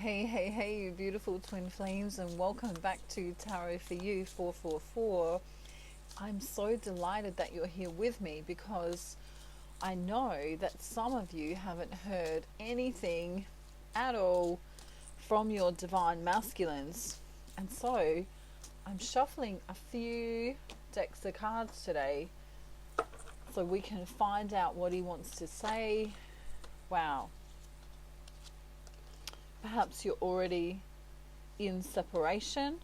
Hey, hey, hey, you beautiful twin flames, and welcome back to Tarot for You 444. I'm so delighted that you're here with me because I know that some of you haven't heard anything at all from your divine masculines. And so I'm shuffling a few decks of cards today so we can find out what he wants to say. Wow. Perhaps you're already in separation,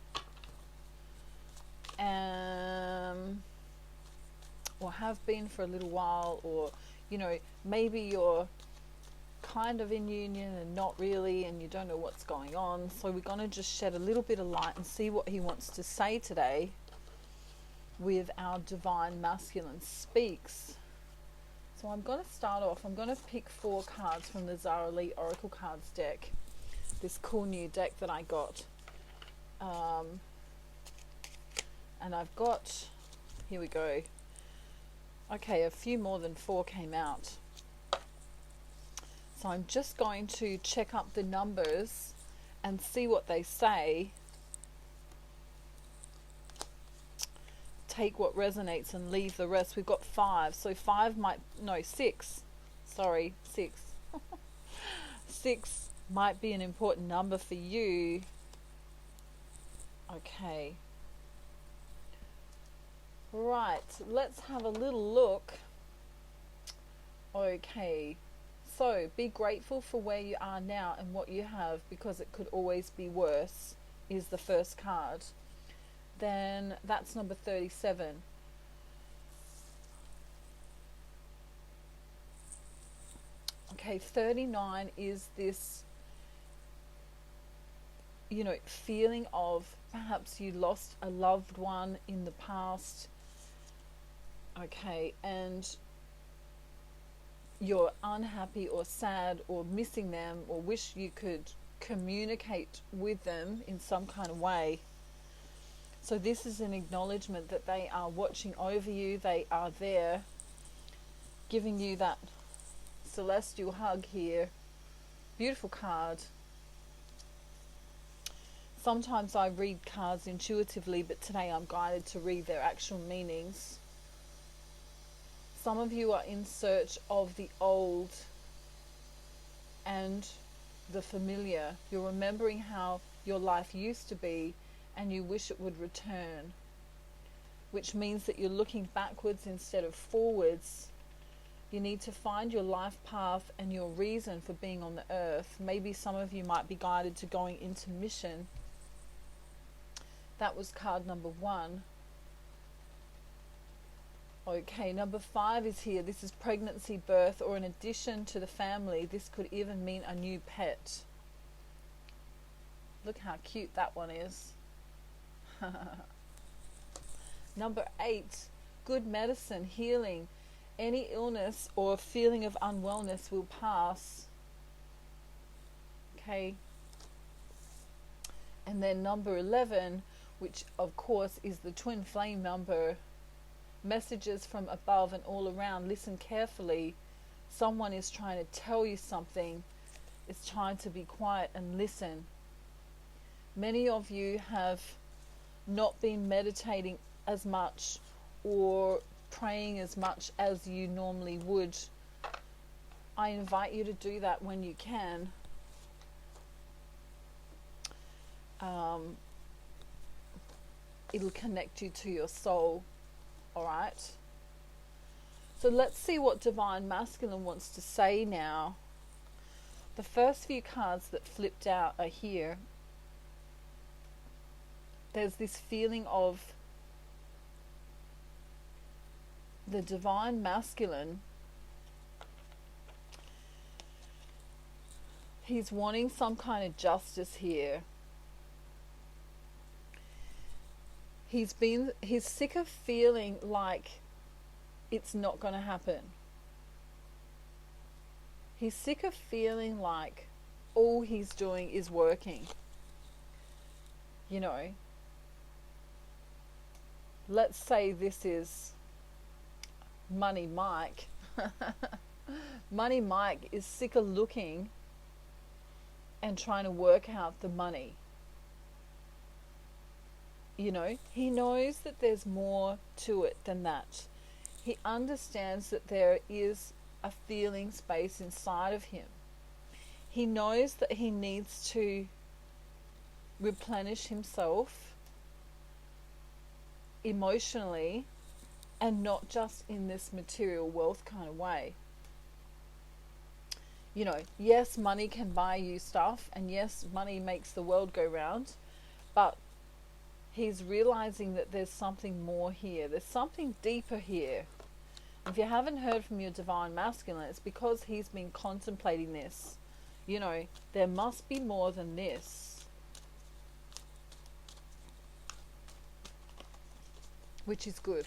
or have been for a little while, or maybe you're kind of in union and not really, and you don't know what's going on. So we're going to just shed a little bit of light and see what he wants to say today with our divine masculine speaks. So I'm going to start off. I'm going to pick 4 cards from the Zara Lee Oracle Cards deck, this cool new deck that I got, and I've got, here we go, okay, a few more than 4 came out, so I'm just going to check up the numbers and see what they say, take what resonates and leave the rest. We've got 5, so 6, sorry, 6 6 might be an important number for you. Okay. Right, let's have a little look. Okay. So, be grateful for where you are now and what you have, because it could always be worse, is the first card. Then that's number 37. Okay, 39 is this feeling of perhaps you lost a loved one in the past, okay, and you're unhappy or sad or missing them, or wish you could communicate with them in some kind of way. So this is an acknowledgement that they are watching over you, they are there, giving you that celestial hug here. Beautiful card. Sometimes I read cards intuitively, but today I'm guided to read their actual meanings. Some of you are in search of the old and the familiar. You're remembering how your life used to be and you wish it would return, which means that you're looking backwards instead of forwards. You need to find your life path and your reason for being on the earth. Maybe some of you might be guided to going into mission. That was card number 1. Okay, number 5 is here. This is pregnancy, birth, or an addition to the family. This could even mean a new pet. Look how cute that one is. Number 8, good medicine, healing. Any illness or feeling of unwellness will pass. Okay. And then number 11, which of course is the twin flame number. Messages from above and all around. Listen carefully. Someone is trying to tell you something. It's time to be quiet and listen. Many of you have not been meditating as much or praying as much as you normally would. I invite you to do that when you can. It'll connect you to your soul. Alright? So let's see what Divine Masculine wants to say now. The first few cards that flipped out are here. There's this feeling of the Divine Masculine. He's wanting some kind of justice here. He's sick of feeling like it's not going to happen. He's sick of feeling like all he's doing is working. Let's say this is Money Mike. Money Mike is sick of looking and trying to work out the money. You know, he knows that there's more to it than that. He understands that there is a feeling space inside of him. He knows that he needs to replenish himself emotionally, and not just in this material wealth kind of way. You know, yes, money can buy you stuff, and yes, money makes the world go round, but he's realizing that there's something more here. There's something deeper here. If you haven't heard from your divine masculine, it's because he's been contemplating this. You know, there must be more than this. Which is good.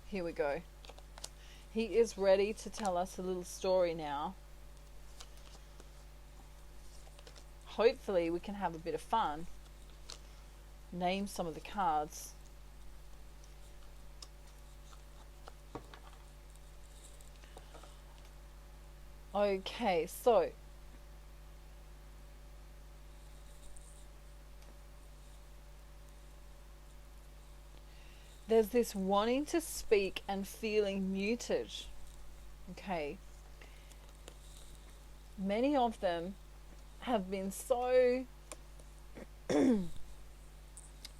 Here we go. He is ready to tell us a little story now. Hopefully we can have a bit of fun. Name some of the cards. Okay, so there's this wanting to speak and feeling muted. Okay. Many of them have been so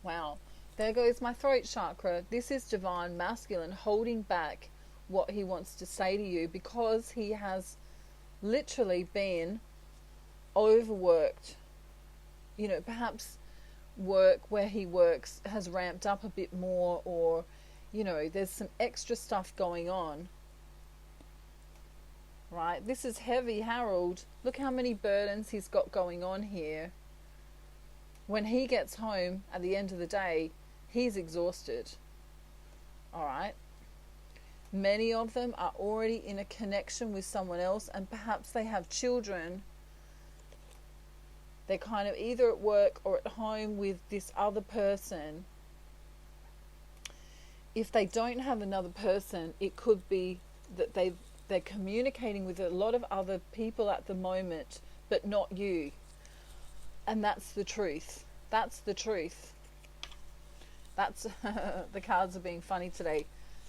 wow, there goes my throat chakra. This is divine masculine holding back what he wants to say to you, because he has literally been overworked. You know, perhaps work where he works has ramped up a bit more, or you know, there's some extra stuff going on, right? This is heavy, Harold. Look how many burdens he's got going on here. When he gets home at the end of the day, he's exhausted. All right. Many of them are already in a connection with someone else, and perhaps they have children. They're kind of either at work or at home with this other person. If they don't have another person, it could be that they're communicating with a lot of other people at the moment, but not you. And that's the truth. That's the truth. That's the cards are being funny today.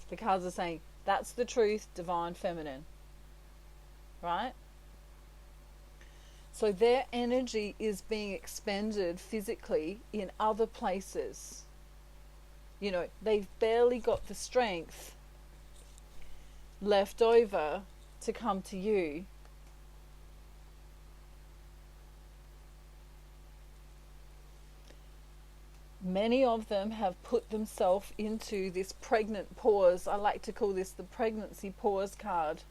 The cards are saying, that's the truth, divine feminine. Right? So their energy is being expended physically in other places. You know, they've barely got the strength left over to come to you. Many of them have put themselves into this pregnant pause. I like to call this the pregnancy pause card.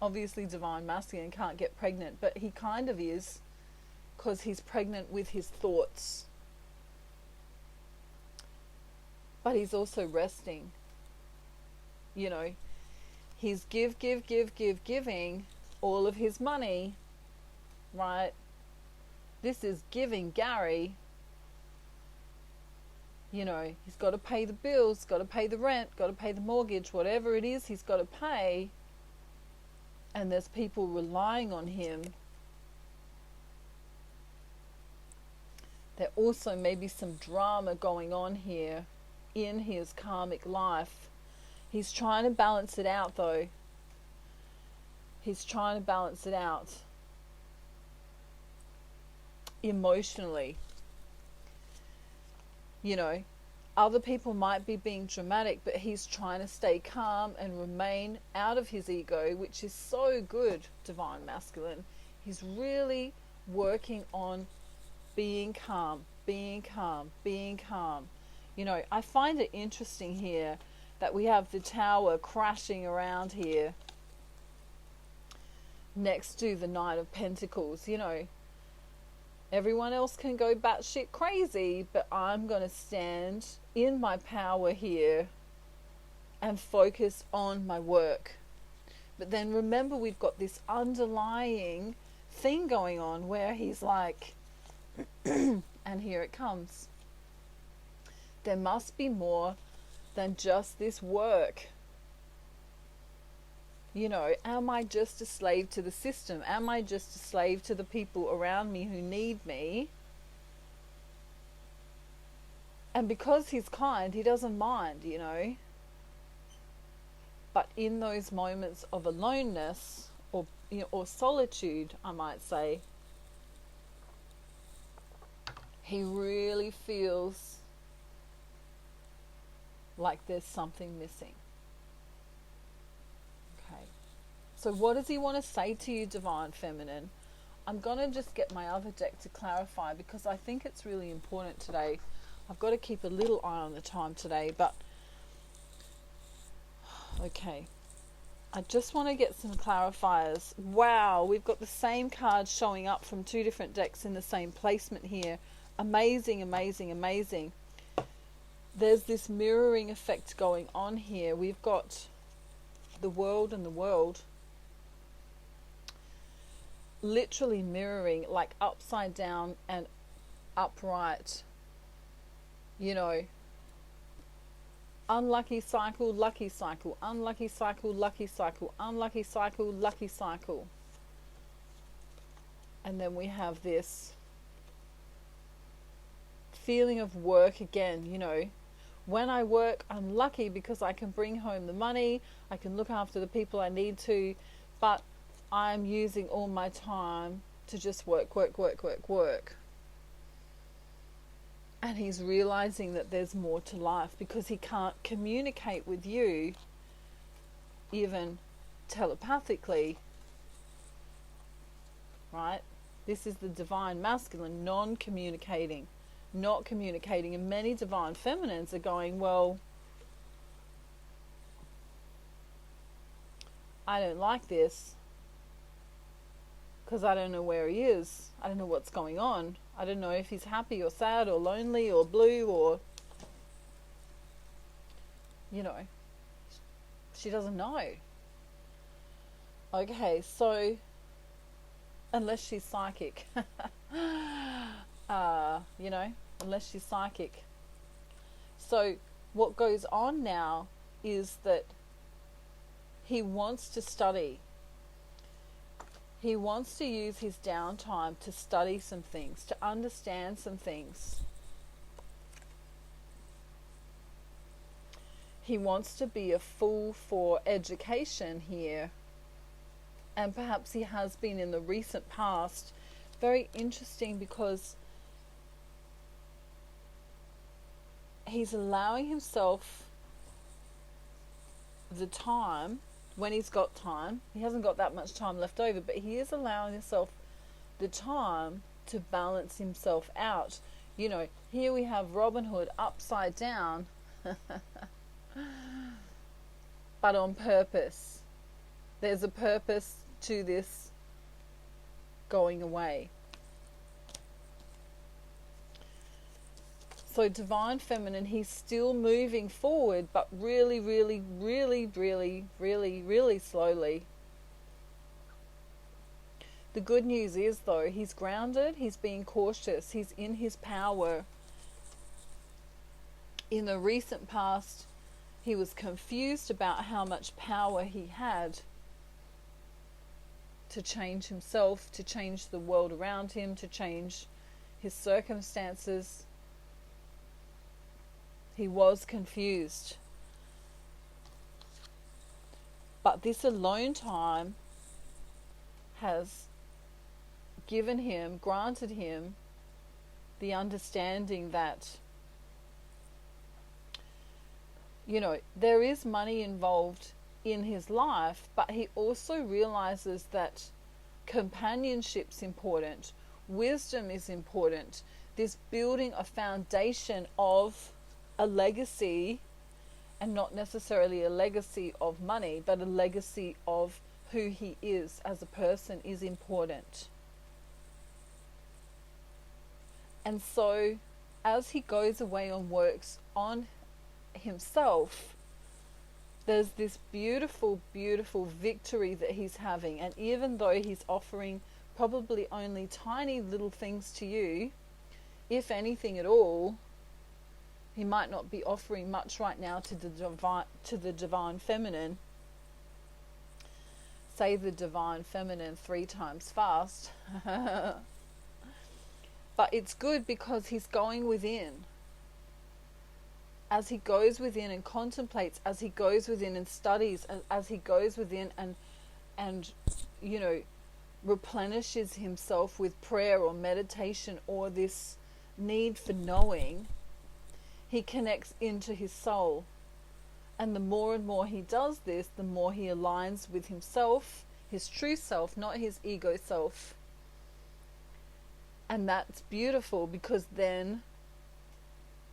Obviously divine masculine can't get pregnant, but he kind of is, because he's pregnant with his thoughts. But he's also resting. You know, he's giving all of his money, right? This is giving Gary. You know, he's got to pay the bills, got to pay the rent, got to pay the mortgage, whatever it is he's got to pay. And there's people relying on him. There also may be some drama going on here in his karmic life. He's trying to balance it out, though. He's trying to balance it out emotionally. You know, other people might be being dramatic, but he's trying to stay calm and remain out of his ego, which is so good, divine masculine. He's really working on being calm, being calm, being calm. You know, I find it interesting here that we have the Tower crashing around here next to the Knight of Pentacles. You know, everyone else can go batshit crazy, but I'm going to stand in my power here and focus on my work. But then remember, we've got this underlying thing going on where he's like, and here it comes. There must be more than just this work. You know, am I just a slave to the system? Am I just a slave to the people around me who need me? And because he's kind, he doesn't mind, you know. But in those moments of aloneness, or you know, or solitude, I might say, he really feels like there's something missing. Okay. So what does he want to say to you, Divine Feminine? I'm going to just get my other deck to clarify, because I think it's really important today. I've got to keep a little eye on the time today, but okay. I just want to get some clarifiers. Wow, we've got the same cards showing up from two different decks in the same placement here. Amazing, amazing, amazing. There's this mirroring effect going on here. We've got the world and the world literally mirroring, like upside down and upright. You know, unlucky cycle, lucky cycle, unlucky cycle, lucky cycle, unlucky cycle, lucky cycle. And then we have this feeling of work again, you know. When I work, I'm lucky because I can bring home the money, I can look after the people I need to, but I'm using all my time to just work, work, work, work, work. And he's realizing that there's more to life because he can't communicate with you, even telepathically, right? This is the divine masculine, non-communicating, not communicating. And many divine feminines are going, well, I don't like this because I don't know where he is. I don't know what's going on. I don't know if he's happy or sad or lonely or blue or, you know, she doesn't know. Okay, so, unless she's psychic, you know, unless she's psychic. So what goes on now is that he wants to study. He wants to use his downtime to study some things, to understand some things. He wants to be a fool for education here. And perhaps he has been in the recent past. Very interesting because he's allowing himself the time. When he's got time, he hasn't got that much time left over, but he is allowing himself the time to balance himself out. You know, here we have Robin Hood upside down, but on purpose. There's a purpose to this going away. So divine feminine, he's still moving forward, but really, really, really, really, really, really slowly. The good news is, though, he's grounded, he's being cautious, he's in his power. In the recent past, he was confused about how much power he had to change himself, to change the world around him, to change his circumstances. He was confused. But this alone time has given him, granted him, the understanding that, you know, there is money involved in his life, but he also realizes that companionship's important, wisdom is important, this building a foundation of a legacy, and not necessarily a legacy of money, but a legacy of who he is as a person is important. And so as he goes away and works on himself, there's this beautiful, beautiful victory that he's having. And even though he's offering probably only tiny little things to you, if anything at all, he might not be offering much right now to the divine feminine. say the divine feminine 3 times fast. But it's good because he's going within. As he goes within and contemplates, as he goes within and studies, as he goes within and you know, replenishes himself with prayer or meditation or this need for knowing, he connects into his soul. And the more and more he does this, the more he aligns with himself, his true self, not his ego self. And that's beautiful, because then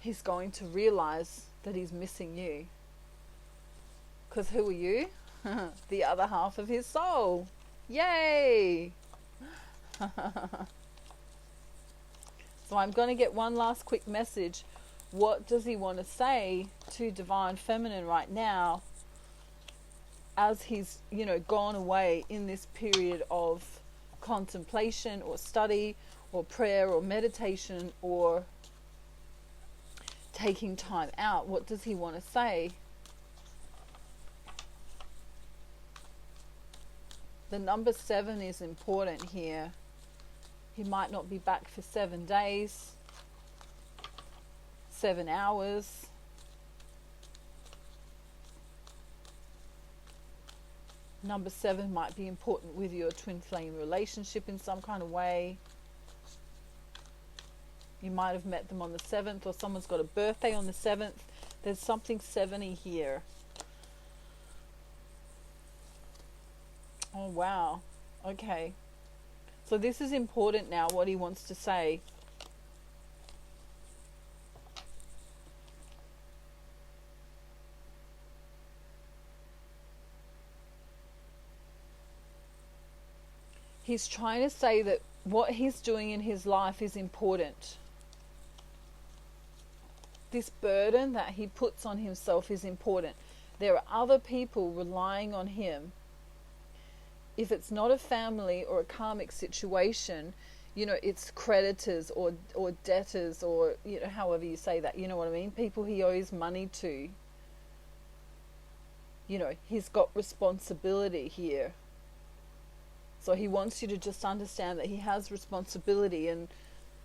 he's going to realize that he's missing you. Because who are you? The other half of his soul. Yay! So I'm going to get one last quick message. What does he want to say to Divine Feminine right now as he's, you know, gone away in this period of contemplation or study or prayer or meditation or taking time out? What does he want to say? The number 7 is important here. He might not be back for 7 days, 7 hours. Number 7 might be important with your twin flame relationship in some kind of way. You might have met them on the 7th, or someone's got a birthday on the 7th. There's something 70 here. Oh, wow. Okay. So this is important now, what he wants to say. He's trying to say that what he's doing in his life is important. This burden that he puts on himself is important. There are other people relying on him. If it's not a family or a karmic situation, you know, it's creditors or debtors, or, you know, however you say that, you know what I mean? People he owes money to. You know, he's got responsibility here. So he wants you to just understand that he has responsibility, and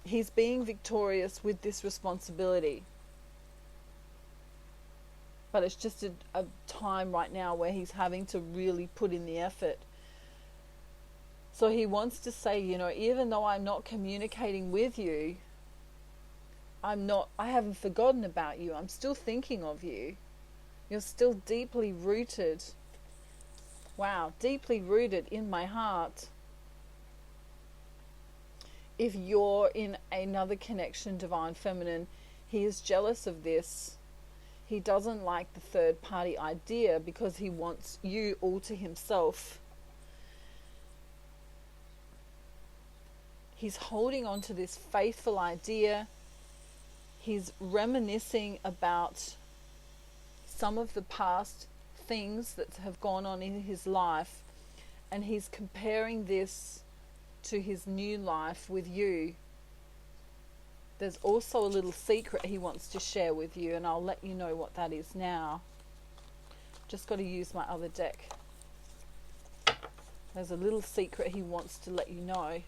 he's being victorious with this responsibility. But it's just a time right now where he's having to really put in the effort. So he wants to say, you know, even though I'm not communicating with you, I haven't forgotten about you. I'm still thinking of you. You're still deeply rooted. Wow, deeply rooted in my heart. If you're in another connection, Divine Feminine, he is jealous of this. He doesn't like the third party idea because he wants you all to himself. He's holding on to this faithful idea. He's reminiscing about some of the past things that have gone on in his life, and he's comparing this to his new life with you. There's also a little secret he wants to share with you, and I'll let you know what that is now. Just got to use my other deck. There's a little secret he wants to let you know.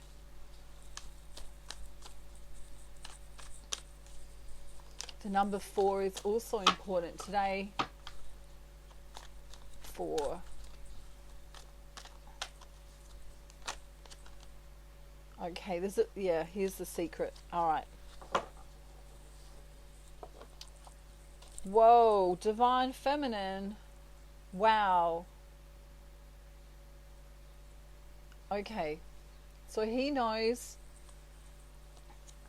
The number 4 is also important today. 4. Okay, here's the secret. Alright. Whoa, Divine Feminine. Wow. Okay. So he knows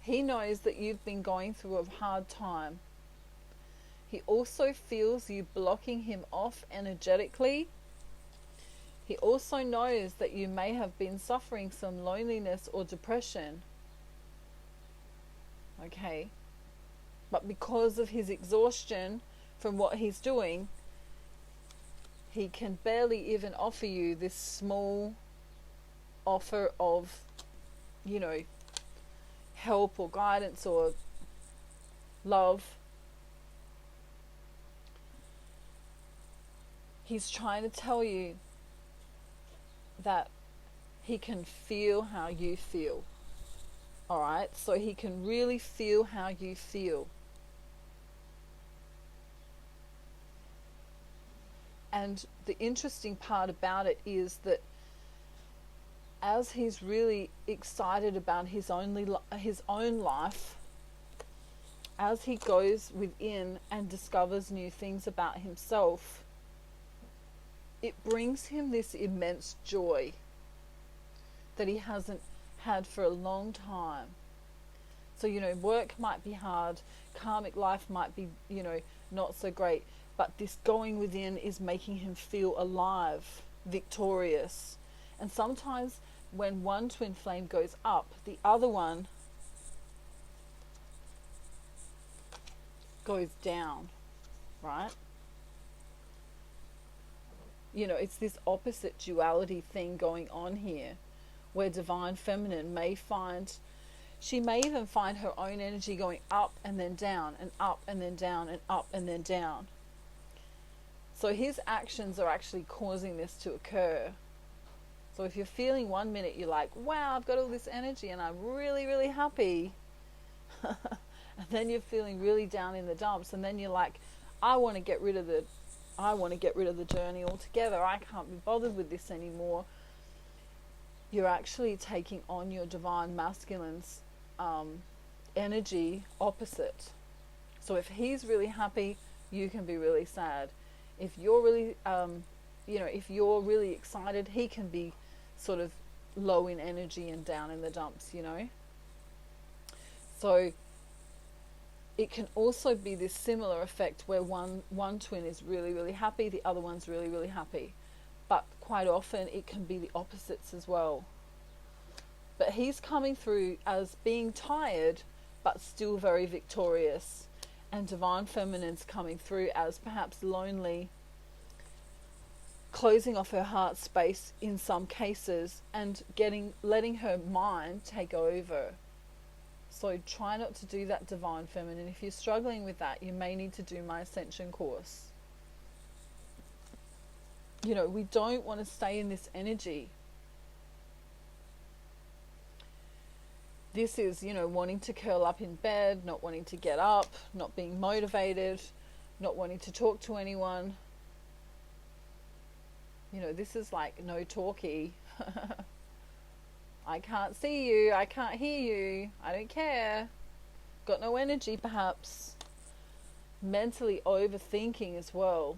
that you've been going through a hard time. He also feels you blocking him off energetically. He also knows that you may have been suffering some loneliness or depression. Okay. But because of his exhaustion from what he's doing, he can barely even offer you this small offer of, you know, help or guidance or love. He's trying to tell you that he can feel how you feel. All right, so he can really feel how you feel. And the interesting part about it is that as he's really excited about his own life, as he goes within and discovers new things about himself, it brings him this immense joy that he hasn't had for a long time. So, work might be hard, karmic life might be, not so great, but this going within is making him feel alive, victorious. And sometimes when one twin flame goes up, the other one goes down, right? It's this opposite duality thing going on here, where divine feminine she may even find her own energy going up and then down and up and then down and up and then down. So his actions are actually causing this to occur. So if you're feeling one minute, you're like, wow, I've got all this energy and I'm really, really happy. And then you're feeling really down in the dumps, and then you're like, I want to get rid of the journey altogether. I can't be bothered with this anymore. You're actually taking on your divine masculine's energy opposite. So if he's really happy, you can be really sad. If you're really, if you're really excited, he can be sort of low in energy and down in the dumps, So it can also be this similar effect where one twin is really, really happy, the other one's really, really happy. But quite often it can be the opposites as well. But he's coming through as being tired, but still very victorious. And divine feminine's coming through as perhaps lonely, closing off her heart space in some cases, and letting her mind take over. So try not to do that, divine feminine. If you're struggling with that, you may need to do my ascension course. We don't want to stay in this energy. This is, wanting to curl up in bed, not wanting to get up, not being motivated, not wanting to talk to anyone. This is like no talkie. I can't see you, I can't hear you, I don't care. Got no energy perhaps. Mentally overthinking as well.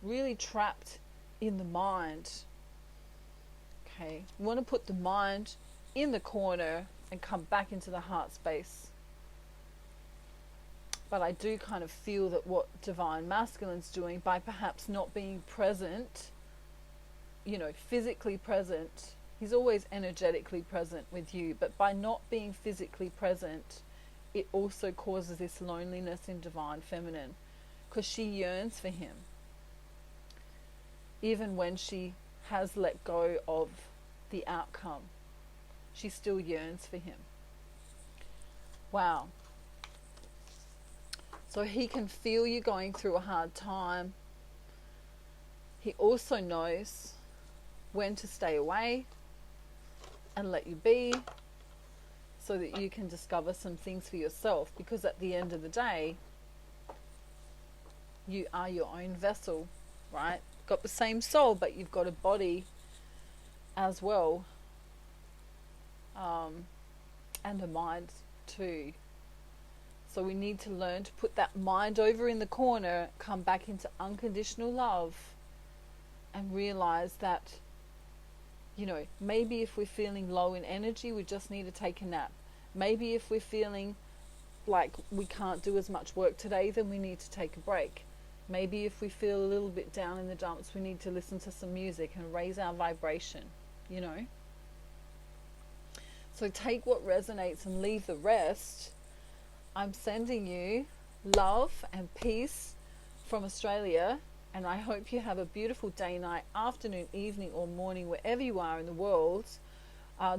Really trapped in the mind. Okay, you want to put the mind in the corner and come back into the heart space. But I do kind of feel that what divine masculine's doing, by perhaps not being present, physically present, he's always energetically present with you, but by not being physically present, it also causes this loneliness in divine feminine, because she yearns for him. Even when she has let go of the outcome, she still yearns for him. Wow. So he can feel you going through a hard time. He also knows when to stay away and let you be, so that you can discover some things for yourself, because at the end of the day, you are your own vessel, right? Got the same soul, but you've got a body as well, and a mind too. So we need to learn to put that mind over in the corner, come back into unconditional love, and realize that, maybe if we're feeling low in energy, we just need to take a nap. Maybe if we're feeling like we can't do as much work today, then we need to take a break. Maybe if we feel a little bit down in the dumps, we need to listen to some music and raise our vibration, So take what resonates and leave the rest. I'm sending you love and peace from Australia, and I hope you have a beautiful day, night, afternoon, evening, or morning, wherever you are in the world.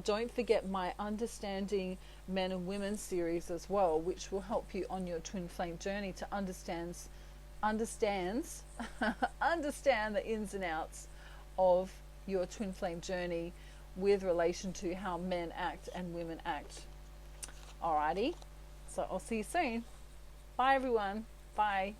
Don't forget my Understanding Men and Women series as well, which will help you on your twin flame journey to understand the ins and outs of your twin flame journey with relation to how men act and women act. Alrighty, so I'll see you soon. Bye everyone. Bye.